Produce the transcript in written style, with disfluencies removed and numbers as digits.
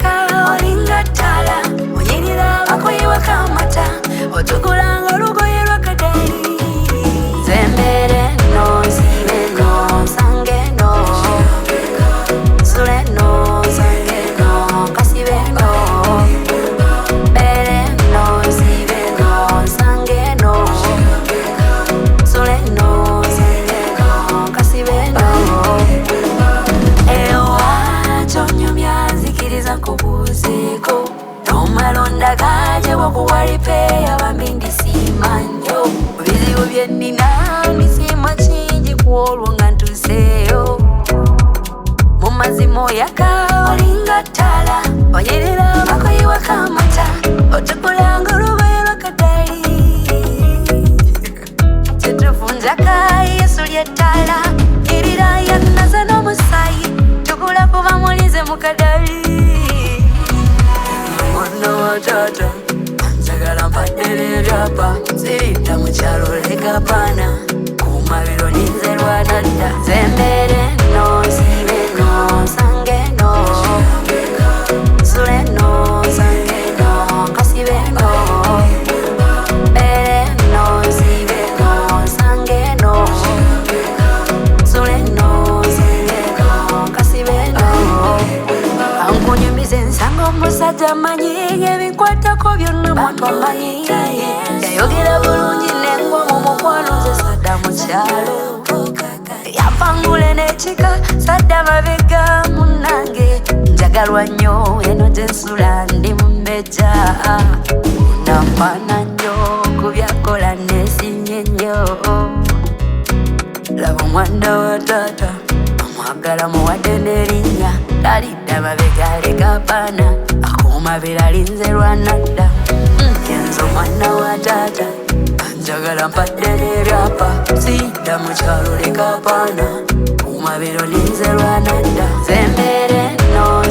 yaka olinga ttala onyirira bakuyiwa kamata otugulanga olugoye lwakadali zembere no nsibe no nsange no sule no nsange no kasibe no bere no nsibe no nsange no sule no nsange no kasibe no kubuuzeko nomalonda gaje wakuwalipeya bambi ndisimanyo bizibu byennina ndisima kingi kwolwo nga ntuseeyo mu mazima oyaka olinga ttala onyerera bakuyiwa kamata otugulanga olugoye lwakadali kyetufunjaka yesu lyettala irira yannaza n'omusayi tugula kuba mulize mukadali Tata, njagala mpadde ebyapa siyita mu kyalo lekapana kumabiro ninzerwa nadda zembere no nsibe no nsange no sule no nsange no kasibe no bere no nsibe no nsange no sule no nsange no kasibe no ankunyumize nsanga omusajja manyi ebinkwatako byonna mwamanyi yayogera bulungi nengo mu mukwano ze sadda mu kyalo yapangule n'ekika sadda mabega munnange njagalwa nnyo eno gye nsula ndi mu mmejja nampaana nnyo ku byakola neesimye nnyo laba omwana wa taata amwagala muwadde n'erinnya talidda mabega lekapana akumabira linzerwa nadda yenzo mwana wa taata njagala mpadde n'ebyapa siyidda mu kyalo lekapana kumabiro linzerwa nadda zembere no